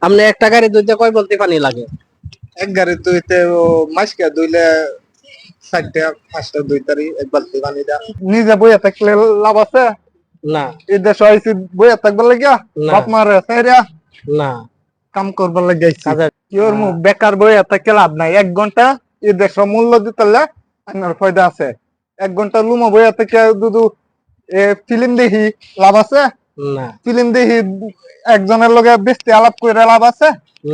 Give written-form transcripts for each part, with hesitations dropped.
আপনি একটা গাড়ি ধুইতে কয় বালতি পানি লাগে? এক গাড়ি তুইতে মাসকে ধুইলে 4টা 5টা ধুইতারি এক বালতি পানি দা। নিজে বইয়া থাকলে লাভ আছে? না এই দেশে আইছি বইয়া থাকবার লাগিয়া না বাপ মারে সাইরা না কাম করবার লাগিয়া আইছি। কাজের কিওর মু বেকার বইয়া থাকলে লাভ নাই। 1 ঘন্টা এই দেশের মূল্য দিতেলে আপনার ফায়দা আছে। 1 ঘন্টা লুমো বইয়া থেকে দুদু ফিল্ম দেখি লাভ আছে? না ফিল্ম দেখি একজনের লগে বেশি আলাপ করে লাভ আছে?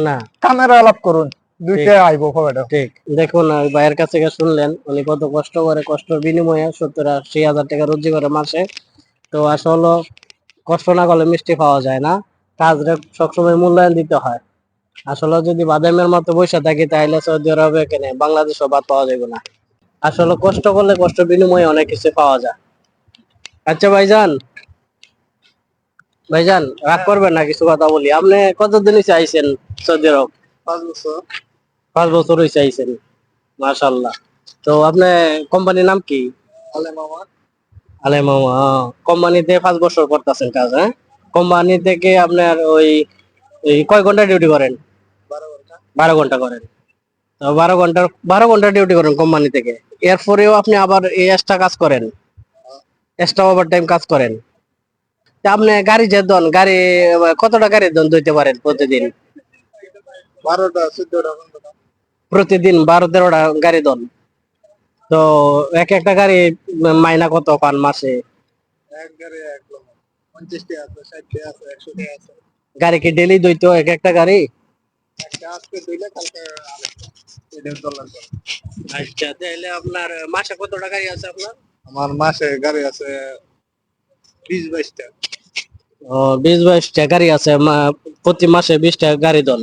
না কামেরা আলাপ করুন দুইটা আইবো খবরটা। ঠিক। দেখুন ওই ভাইয়ের কাছে শুনলেন উনি কত কষ্ট করে, কষ্টের বিনিময়ে 70-80 হাজার টাকা রোজগার করে মাসে। তো আসলে কষ্ট না করলে মিষ্টি পাওয়া যায় না, কাজরে সবসময় মূল্যায়ন দিতে হয়। আসলে যদি বাদামের মতো বসে থাকি তাহলে সৌদি আরবে কেন বাংলাদেশও বাদ পাওয়া যাবে না। আসলে কষ্ট করলে কষ্টের বিনিময়ে অনেক কিছু পাওয়া যায়। আচ্ছা ভাইজান, ভাইজান রাগ করবেন না, কিছু কথা বলি। আপনি কতদিনই চাইছেন সৌদি আরব? 5 বছর। 5 বছর হয়েছে আইছেন, মাশাআল্লাহ। তো আপনার কোম্পানির নাম কি? আলে মামা। আলে মামা। কোম্পানিতে 5 বছর করতেছেন কাজ, হ্যাঁ? কোম্পানি থেকে আপনার ওই কয় ঘন্টা ডিউটি করেন? 12 ঘন্টা। 12 ঘন্টা করেন। তো 12 ঘন্টা ডিউটি করেন কোম্পানি থেকে। এরপরেও আপনি আবার এক্সট্রা কাজ করেন, এক্সট্রা ওভার টাইম কাজ করেন। তা আপনি গাড়ি যে দন, গাড়ি কতটা গাড়ি দন দিতে পারেন প্রতিদিন? 12টা 14টা 15টা। প্রতিদিন 12-13টা গাড়ি দন। তো এক একটা গাড়ি মাইনা কত পান মাসে? এক গাড়ি 1 লক্ষ 50টা আছে, 60টা আছে, 100টা আছে। গাড়ি কি ডেলি দইতো এক একটা গাড়ি? একটা আজকে ধুইলে কালকে আরেকটা। এটা ডলার করে। আচ্ছা, তাহলে আপনার মাসে কতটা গাড়ি আছে আপনার? আমার মাসে গাড়ি আছে 20-22টা। ও, 20-22টা গাড়ি আছে। প্রতি মাসে 20টা গাড়ি দন।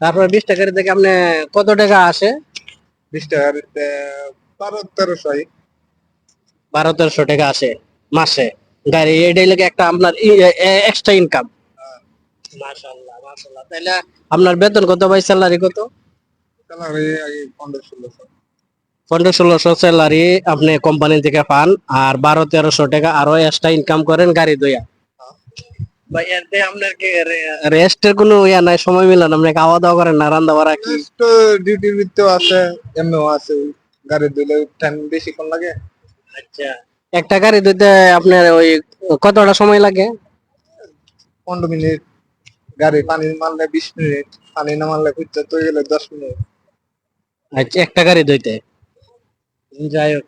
তারপরে 20টা গাড়ি থেকে আপনি কত টাকা আসে? 20টা গাড়িতে 1200-1300। 1200-1300 টাকা আসে মাসে গাড়ি। এটাই লাগে একটা আপনার এক্সট্রা ইনকাম। মাশাআল্লাহ মাশাআল্লাহ। তাহলে আপনার বেতন কত ভাই, স্যালারি কত? স্যালারি 1500-1600। 1500-1600 স্যালারি আপনি কোম্পানি থেকে পান, আর 1200-1300 টাকা আরো এক্সট্রা ইনকাম করেন গাড়ি দইয়া। ভাই এতে আপনার কি রেস্টের কোনো ইয়া নাই, সময় মিলে না? আপনি খাওয়া দাওয়া করেন না, রান্না বাড়া কি? তো ডিউটির ভিতরেও আছে, এমনিও আছে। গাড়ি ধুইলে টাইম বেশিক্ষণ লাগে। আচ্ছা, একটা গাড়ি ধুইতে আপনার ওই কতটা সময় লাগে? 15 মিনিট। গাড়ি পানি মারলে 20 মিনিট। পানি না মারলে খুঁজতে তো গেলে 10 মিনিট। আচ্ছা, একটা গাড়ি ধুইতে। যাই হোক,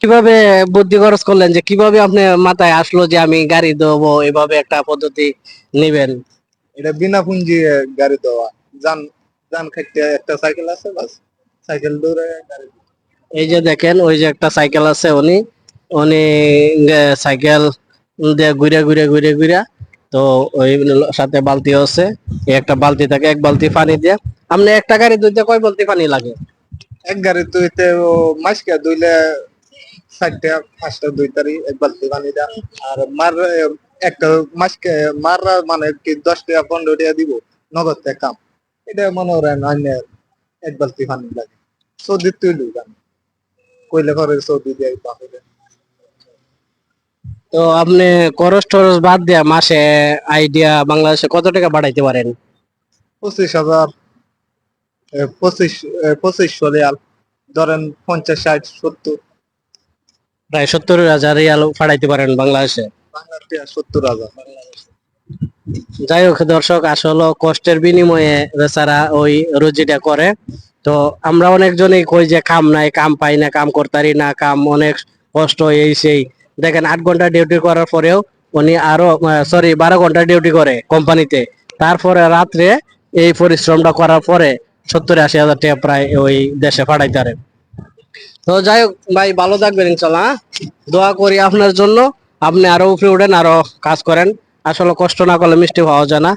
কিভাবে বুদ্ধি খরচ করলেন, যে কিভাবে আপনি মাথায় আসলো যে আমি গাড়ি দেবো, এভাবে একটা পদ্ধতি নিবেন? এটা বিনা পুঁজি গাড়ি দেওয়া। যান যান খাইতে একটা সাইকেল আছে, বাস সাইকেল দৌড়ে গাড়ি। এই যে দেখেন, ওই যে একটা সাইকেল আছে, উনি উনি সাইকেল দিয়ে ঘুরে ঘুরে ঘুরে ঘুরে। তো ওই সাথে বালতি আছে, এই একটা বালতি থাকে, এক বালতি পানি দিয়ে। আপনি একটা গাড়ি ধুইতে কয় বালতি পানি লাগে? এক গাড়ি তুইতে মাসকে ধুইলে 4টা 5টা ধুইতারি এক বালতি পানি দা। আর একটা মাসকে মাররা মানে কি 10 টাকা 15 টাকা দিব নগদ টাকা কাম। এটা মনে করেন অন্যের এক বালতি পানি লাগে। সৌদি তুইলু গান কইলে করে সৌদি দিয়ে বাপরে। তো আপনি খরচ টরচ বাদ দিয়া মাসে আইডিয়া বাংলাদেশে কত টাকা বাড়াইতে পারেন? 25,000, 2500 রিয়াল ধরেন, 50 60 70। প্রায় 70,000 রিয়াল ফাড়াইতে পারেন বাংলাদেশে। বাংলার টিয়া 70,000। যাই হোক দর্শক, আসলে কষ্টের বিনিময়ে বেচারা ওই রুজিটা করে। তো আমরা অনেকজনই কই যে কাম নাই, কাম পাই না, কাম করতারি না, কাম অনেক কষ্ট, এই সেই। দেখেন 8 ঘন্টা ডিউটি করার পরেও উনি আরো 12 ঘন্টা ডিউটি করে কোম্পানিতে। তারপরে রাত্রে এই পরিশ্রমটা করার পরে 70-80 হাজার টাকা প্রায় ওই দেশে পাঠাইতে পারে। তো যাই হোক ভাই, ভালো থাকবেন ইনশাল্লাহ, হ্যাঁ? দোয়া করি আপনার জন্য। আপনি আরো উপরে উঠেন, আরো কাজ করেন। আসলে কষ্ট না করলে মিষ্টি পাওয়া যায় না।